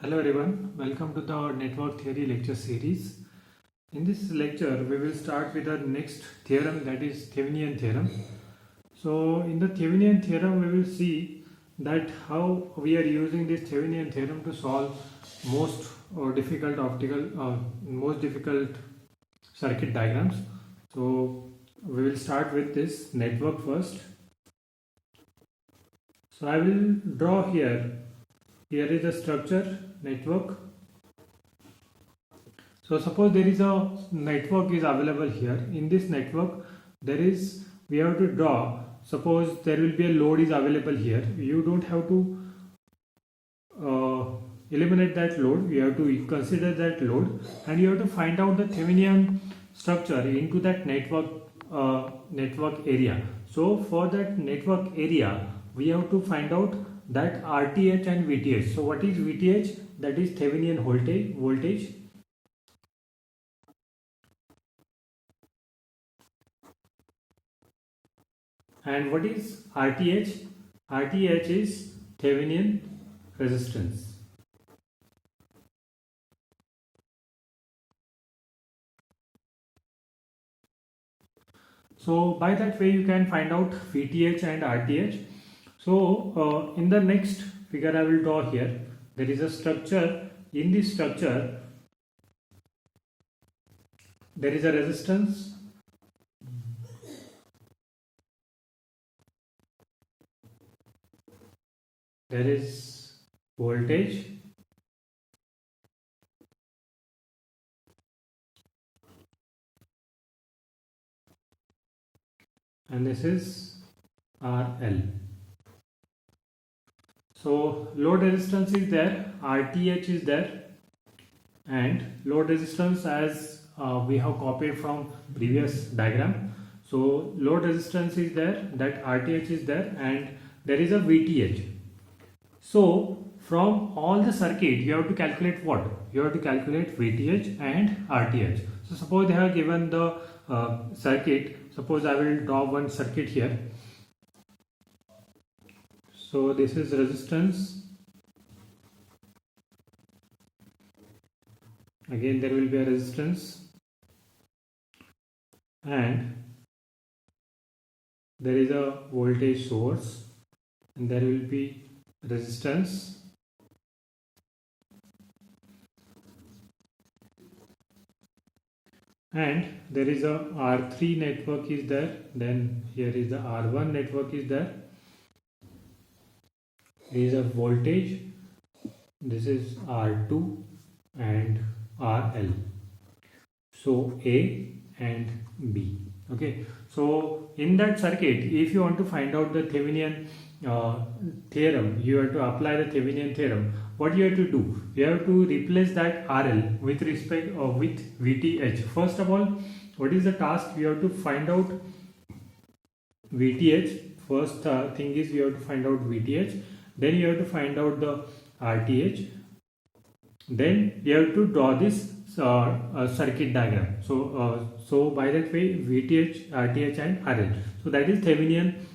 Hello everyone, welcome to the network theory lecture series. In this lecture we will start with the next theorem, that is Thevenin theorem. So in the Thevenin theorem we will see that how we are using this Thevenin theorem to solve most difficult circuit diagrams. So we will start with this network first. So I will draw here is a structure network. So suppose there is a network is available here. In this network we have to draw, suppose there will be a load is available here. You don't have to eliminate that load, you have to consider that load and you have to find out the Thevenin structure into that network area. So for that network area we have to find out that RTH and VTH. So what is VTH? That is Thevenin voltage. And what is RTH? RTH is Thevenin resistance. So by that way you can find out VTH and RTH. So in the next figure I will draw here, there is a structure. In this structure there is a resistance, there is voltage, and this is RL. So load resistance is there, RTH is there, and load resistance as we have copied from previous diagram. So load resistance is there, that RTH is there, and there is a VTH. So from all the circuit you have to calculate what? You have to calculate VTH and RTH. So suppose they have given the circuit. Suppose I will draw one circuit here. So this is resistance. Again there will be a resistance, and there is a voltage source, and there will be resistance, and there is a R3 network is there, then here is the R1 network is there. There is a voltage, this is R2 and RL. So A and B. Okay, so in that circuit if you want to find out the Thevenin theorem, you have to apply the Thevenin theorem. What you have to do? You have to replace that RL with respect with VTH. First of all, what is the task? You have to find out VTH. First thing is you have to find out VTH. Then you have to find out the RTH. Then you have to draw this circuit diagram. So by that way VTH, RTH and RL. So that is Thevenin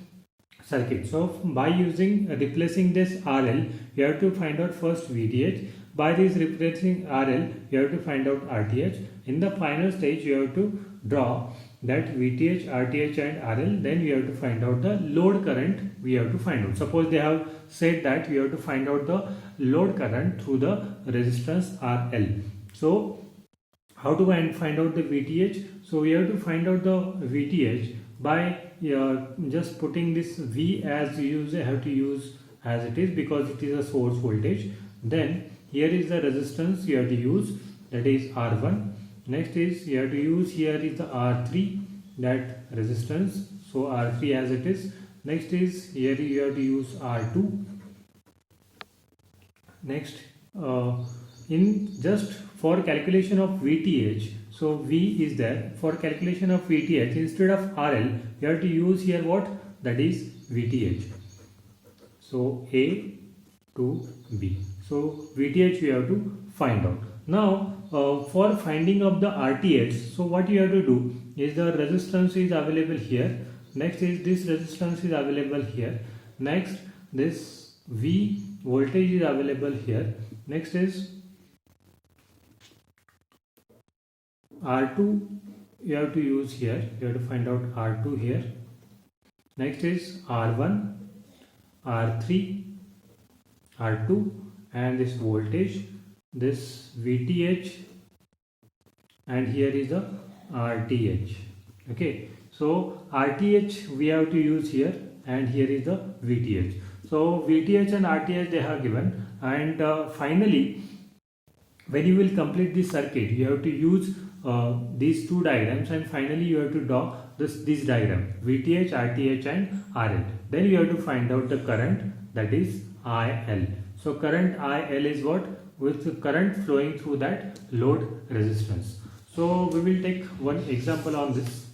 circuit. So by replacing this RL, you have to find out first VTH. By this replacing RL, you have to find out RTH. In the final stage, you have to draw that VTH, RTH and RL. Then you have to find out the load current. We have to find out. Suppose they have said that we have to find out the load current through the resistance RL. So how do I find out the VTH? So we have to find out the VTH by just putting this V as you have to use as it is, because it is a source voltage. Then here is the resistance you have to use, that is R1. Next is you have to use, here is the R3, that resistance, so R3 as it is. Next is here you have to use R2. Next in just for calculation of VTH, so V is there. For calculation of VTH, instead of RL, you have to use here what? That is VTH. So A to B. So VTH we have to find out. Now for finding of the RTH, so what you have to do is the resistance is available here. Next is this resistance is available here. Next this V voltage is available here. Next is R2 you have to use here. You have to find out R2 here. Next is R1, R3, R2, and this voltage, this VTH, and here is the RTH. Okay, so RTH we have to use here, and here is the VTH. So VTH and RTH they have given, and finally when you will complete this circuit you have to use these two diagrams, and finally you have to draw this diagram VTH, RTH and RL. Then you have to find out the current, that is IL. So current IL is what? With the current flowing through that load resistance. So we will take one example on this.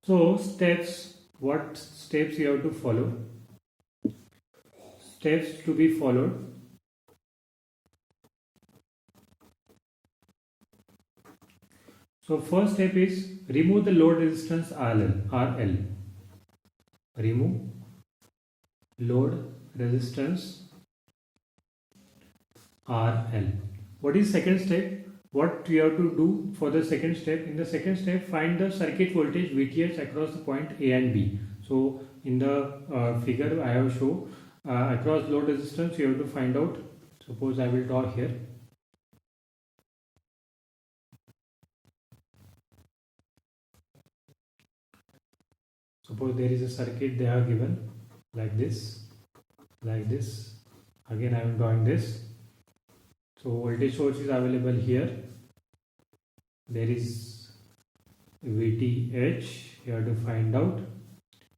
So steps, what steps you have to follow? Steps to be followed. So first step is remove the load resistance RL. Remove load resistance RL. What is second step? What you have to do for the second step? In the second step, find the circuit voltage VTH across the point A and B. So in the figure I have shown across load resistance you have to find out. Suppose I will draw here. Suppose there is a circuit they have given like this. Again I am drawing this. So voltage source is available here. There is VTH, you have to find out,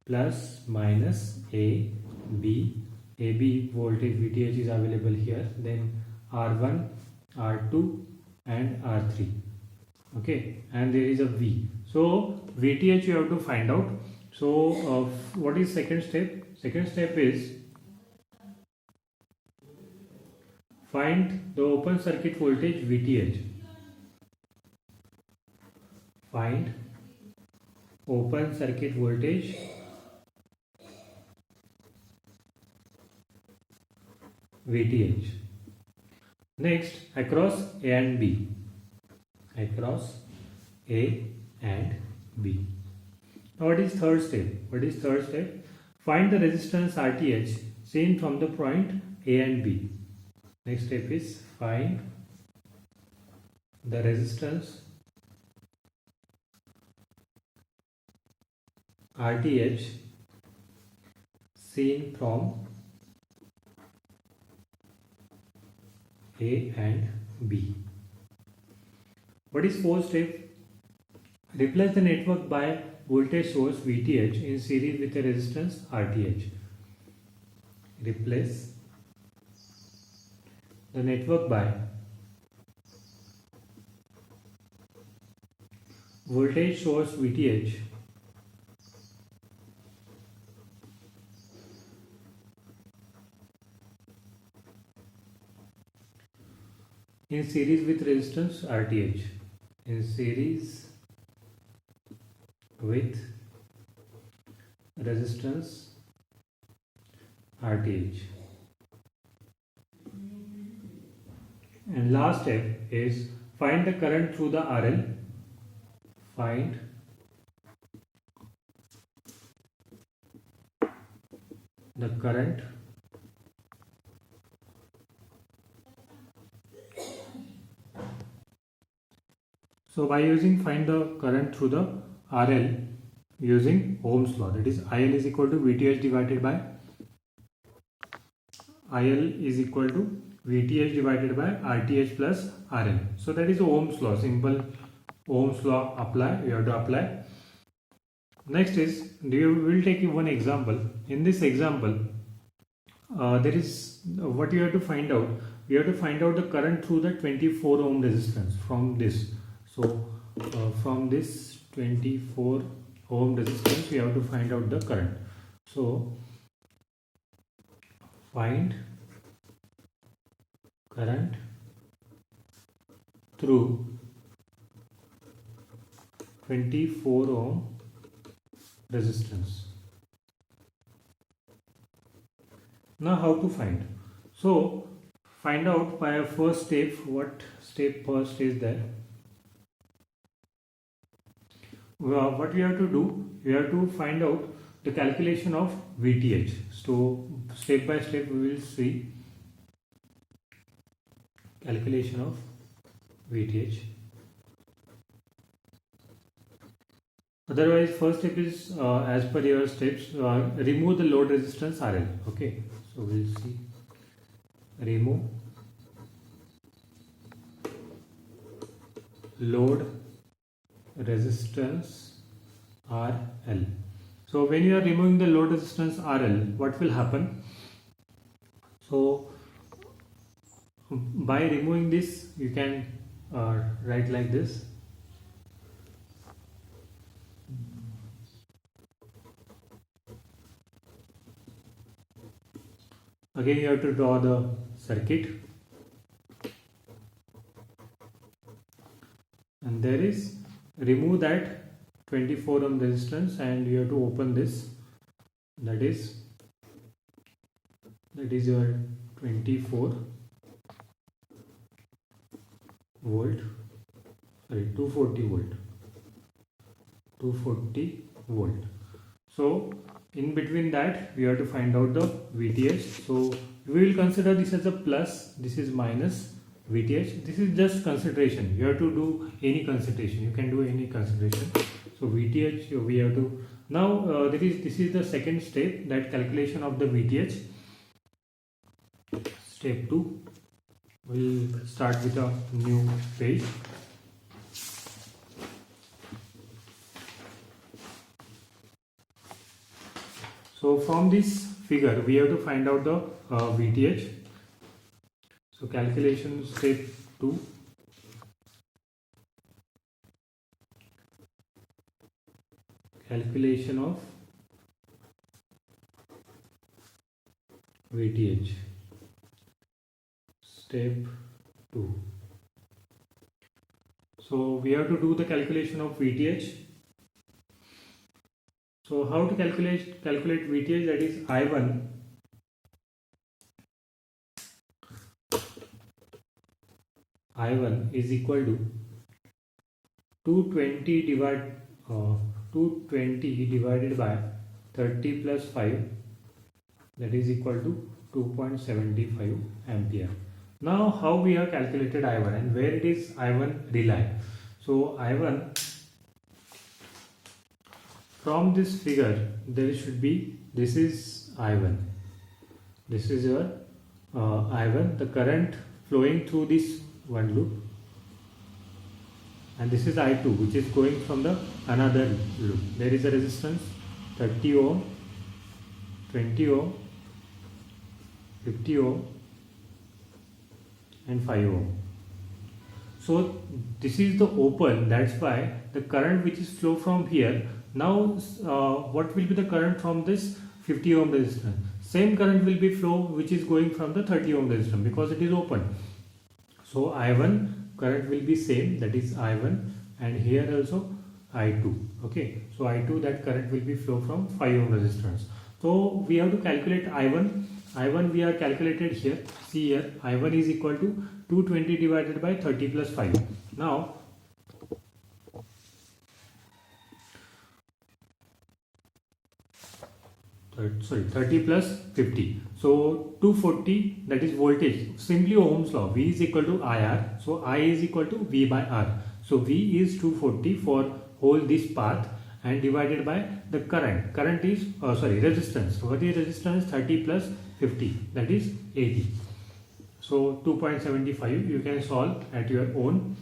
plus minus AB. AB voltage VTH is available here. Then R1, R2 and R3. Okay, and there is a V. So VTH you have to find out. So what is second step? Second step is find the open circuit voltage VTH. Find open circuit voltage VTH. Next, across A and B. Across A and B. Now what is third step? Find the resistance RTH seen from the point A and B. Next step is find the resistance RTH seen from A and B. What is fourth step? Replace the network by voltage source VTH in series with a resistance RTH. Replace the network by voltage source VTH in series with resistance RTH. In series with resistance RTH. And last step is find the current through the RL. Find the current so by using find the current through the RL using Ohm's law, that is IL is equal to VTH divided by RTH plus RL. So that is Ohm's law. Simple Ohm's law apply. You have to apply. Next is we will take one example. In this example, there is what you have to find out. You have to find out the current through the 24 ohm resistance from this. So from this 24 ohm resistance, we have to find out the current. So find current through 24 ohm resistance. Now how to find? So find out by a first step. What step first is there? What we have to do, we have to find out the calculation of VTH. So step by step we will see calculation of VTH. Otherwise, first step is as per your steps, remove the load resistance RL. Okay, so we'll see remove load resistance RL. So when you are removing the load resistance RL, what will happen? So by removing this, you can write like this. Again, you have to draw the circuit, and there is remove that 24 ohm resistance, and you have to open this. That is your 24 volt, sorry, 240 volt. So in between that, we have to find out the VTH. So we will consider this as a plus, this is minus VTH. This is just consideration. You have to do any consideration. You can do any consideration. So VTH we have to now. This is the second step, that calculation of the VTH. Step 2. We'll start with a new page. So from this figure, we have to find out the VTH. So calculation step 2. Calculation of VTH. Step 2. So we have to do the calculation of VTH. So how to calculate VTH? That is I1 is equal to 220 divided by 30 plus 5, that is equal to 2.75 ampere. Now how we have calculated I1 and where it is I1 rely? So I1, from this figure there should be, this is I1, this is your I1, the current flowing through this one loop, and this is I2 which is going from the another loop. There is a resistance 30 ohm, 20 ohm, 50 ohm and 5 ohm. So this is the open, that's why the current which is flow from here. Now what will be the current from this 50 ohm resistance? Same current will be flow which is going from the 30 ohm resistance because it is open. So I1 current will be same, that is I1, and here also I2. Okay, so I2, that current will be flow from 5 ohm resistance. So we have to calculate I1. I1 we are calculated here. See here, I1 is equal to 220 divided by 30 plus 5. Now 30 plus 50. So 240, that is voltage. Simply Ohm's law. V is equal to IR. So I is equal to V by R. So V is 240 for whole this path and divided by the current. Current is resistance. So what is resistance? 30 plus 50, that is 80. So 2.75 you can solve at your own.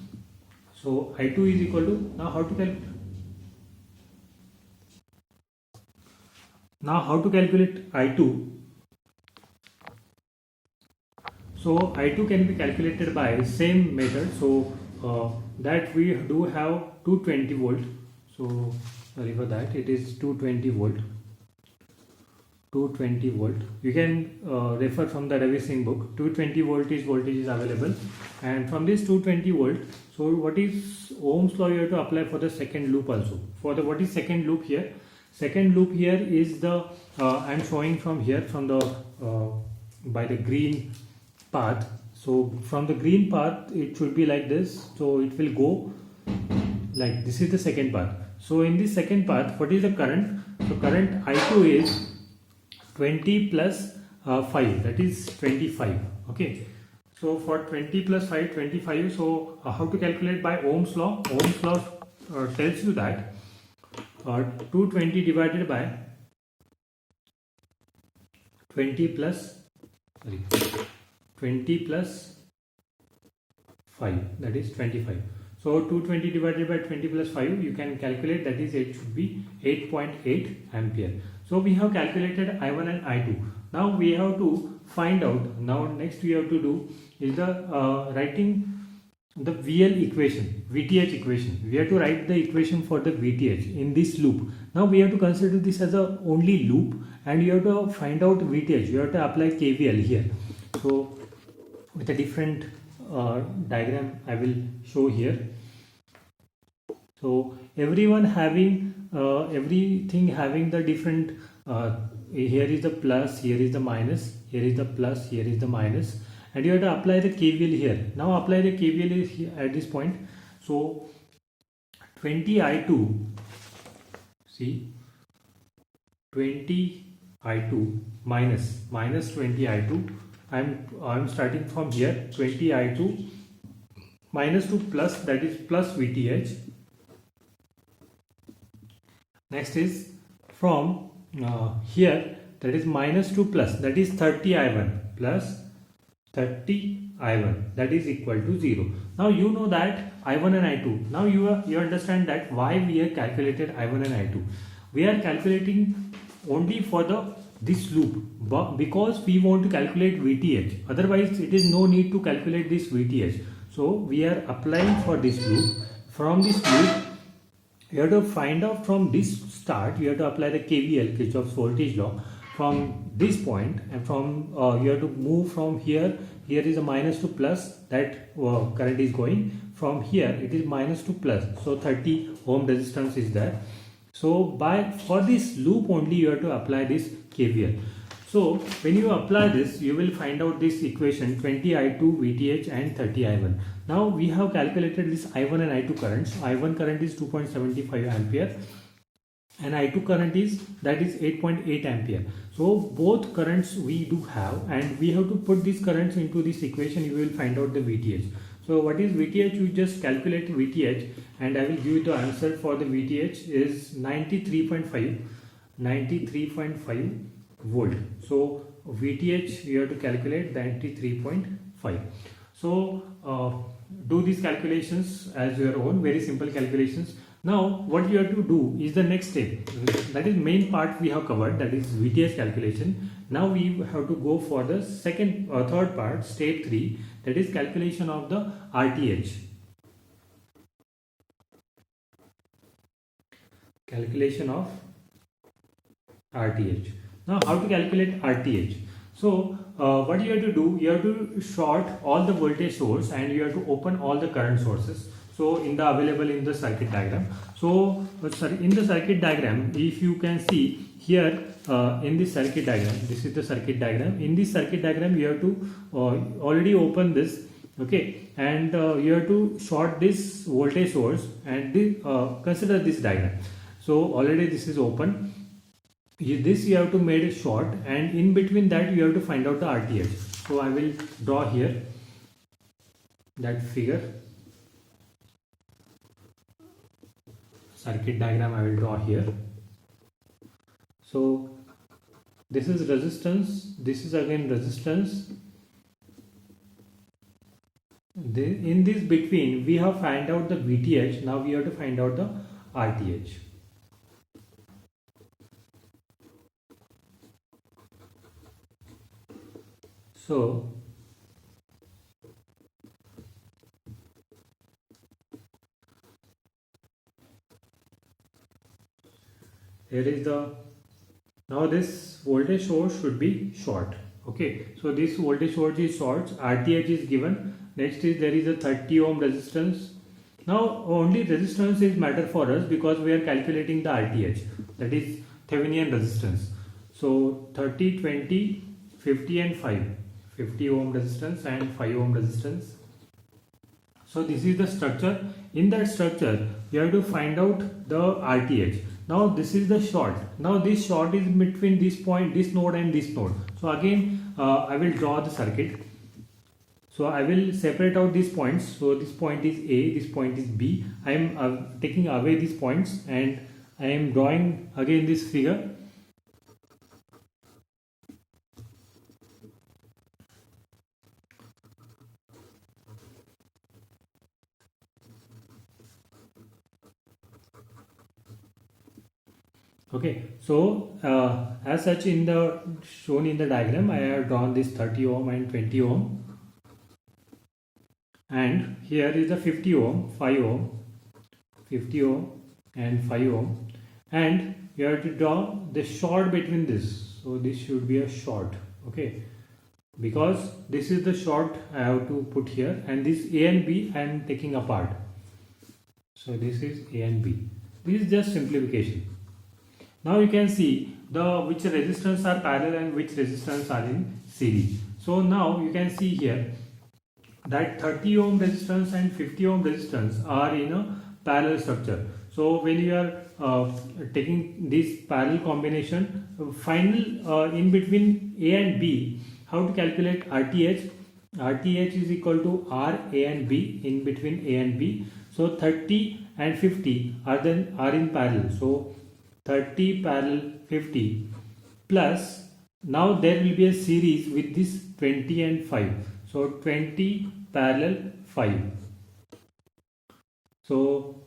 So I2 is equal to, now how to calculate I2. So I2 can be calculated by same method. So that we do have 220 volt. So sorry for that, it is 220 volt. 220 volt. You can refer from the Ravi Singh book. 220 voltage is available, and from this 220 volt, so what is Ohm's law you have to apply for the second loop also. For the what is second loop here? Second loop here is the I am showing from here, from the by the green path. So from the green path it should be like this. So it will go like this is the second path. So in this second path, what is the current? So current I2 is 20 plus 5, that is 25. Okay, so for 20 plus 5, 25. So how to calculate by Ohm's law? Ohm's law tells you that 220 divided by 20 plus 5, that is 25. So 220 divided by 20 plus 5, you can calculate, that is it should be 8.8 ampere. So we have calculated I1 and I2. Now we have to find out, now next we have to do is the writing the VL equation, VTH equation. We have to write the equation for the VTH in this loop. Now we have to consider this as a only loop, and you have to find out VTH. You have to apply KVL here. So with a different diagram I will show here. So everyone having everything having the different here is the plus, here is the minus, here is the plus, here is the minus, and you have to apply the KVL here. Now apply the KVL here at this point. So 20 I2, see 20 I2 minus 20 I2. I'm starting from here, 20 I2 minus to plus, that is plus VTH. Next is from here, that is minus to plus, that is 30 I1 plus 30 I1, that is equal to 0. Now you know that I1 and I2. Now you understand that why we have calculated I1 and I2. We are calculating only for this loop, but because we want to calculate VTH. Otherwise it is no need to calculate this VTH. So we are applying for this loop. From this loop, you have to find out from this start, you have to apply the KVL, Kirchhoff's voltage law, from this point, and from you have to move from here. Here is a minus to plus, that current is going. From here it is minus to plus, so 30 ohm resistance is there. So for this loop only you have to apply this KVL. So when you apply this, you will find out this equation 20 I2 VTH and 30 I1. Now we have calculated this I1 and I2 currents. I1 current is 2.75 ampere and I2 current is 8.8 ampere. So both currents we do have, and we have to put these currents into this equation. You will find out the VTH. So what is VTH? You just calculate VTH, and I will give you the answer for the VTH is 93.5 volt. So VTH you have to calculate 93.5. So do these calculations as your own, very simple calculations. Now what you have to do is the next step, that is main part we have covered, that is VTH calculation. Now we have to go for the third part, step 3, that is calculation of the RTH. Calculation of RTH. Now how to calculate RTH? So what you have to do, you have to short all the voltage source and you have to open all the current sources. So available in the circuit diagram. So in the circuit diagram, if you can see here in this circuit diagram, this is the circuit diagram. In this circuit diagram you have to already open this, okay, and you have to short this voltage source and consider this diagram. So already this is open. This you have to make it short, and in between that you have to find out the RTH. So I will draw here that figure, circuit diagram I will draw here. So this is resistance, this is again resistance. In this between we have find out the VTH. Now we have to find out the RTH. So here is the, now this voltage source should be short. Okay, so this voltage source is short, RTH is given. Next is there is a 30 ohm resistance. Now only resistance is matter for us because we are calculating the RTH, that is Thevenin resistance. So 30, 20, 50 and 5, 50 ohm resistance and 5 ohm resistance. So this is the structure. In that structure you have to find out the RTH. Now this is the short. Now this short is between this point, this node and this node. So again I will draw the circuit. So I will separate out these points. So this point is A, this point is B. I am taking away these points and I am drawing again this figure. Okay, so as such in the shown in the diagram, I have drawn this 30 ohm and 20 ohm. And here is the 50 ohm, 5 ohm, 50 ohm and 5 ohm, and you have to draw the short between this. So this should be a short, okay, because this is the short I have to put here, and this A and B I am taking apart. So this is A and B. This is just simplification. Now you can see the which resistance are parallel and which resistance are in series. So now you can see here that 30 ohm resistance and 50 ohm resistance are in a parallel structure. So when you are taking this parallel combination, final in between A and B, how to calculate RTH? RTH is equal to R A and B in between A and B. So 30 and 50 are in parallel. So 30 parallel 50 plus, now there will be a series with this 20 and 5. So 20 parallel 5. So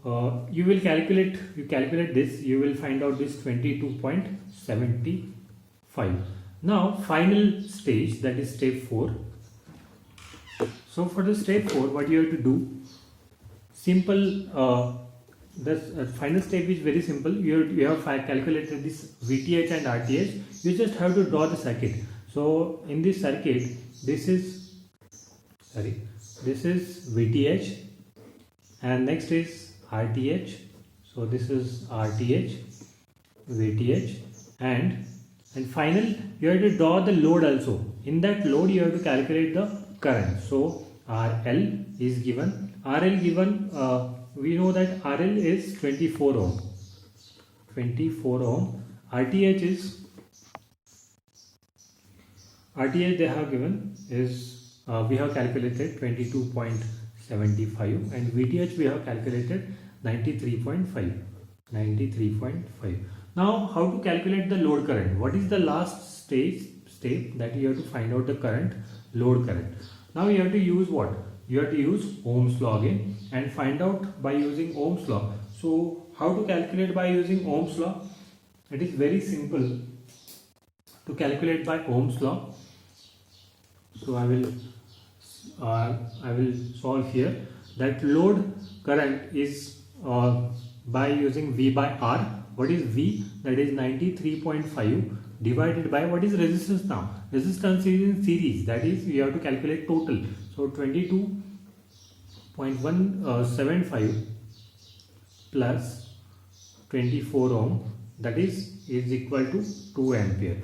you calculate this, you will find out this 22.75. Now final stage, that is step 4. So for the step 4, what you have to do, simple, the final step is very simple. You have calculated this VTH and RTH. You just have to draw the circuit. So in this circuit, this is VTH and next is RTH. So this is RTH, VTH, and final you have to draw the load also. In that load you have to calculate the current. So RL is given. RL given, we know that RL is 24 ohm. 24 ohm. RTH they have given is we have calculated 22.75 and VTH we have calculated 93.5. Now how to calculate the load current? What is the last step that you have to find out the current, load current. Now you have to use what? You have to use Ohm's law again and find out by using Ohm's law. So how to calculate by using Ohm's law? It is very simple to calculate by Ohm's law. So I will solve here that load current is by using V by R. What is V? That is 93.5 divided by what is resistance now? Resistance is in series, that is we have to calculate total. So 22.175 plus 24 ohm, that is equal to 2 ampere.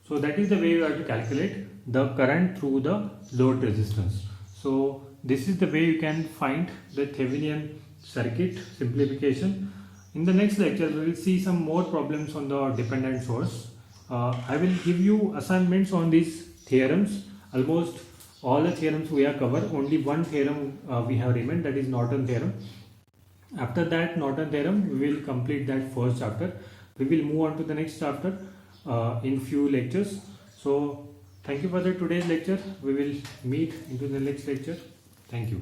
So that is the way you have to calculate the current through the load resistance. So this is the way you can find the Thevenin circuit simplification. In the next lecture we will see some more problems on the dependent source. I will give you assignments on these theorems. Almost all the theorems we have covered. Only one theorem we have remained, that is Norton theorem. After that Norton theorem we will complete that first chapter. We will move on to the next chapter in few lectures. So thank you for today's lecture. We will meet into the next lecture. Thank you.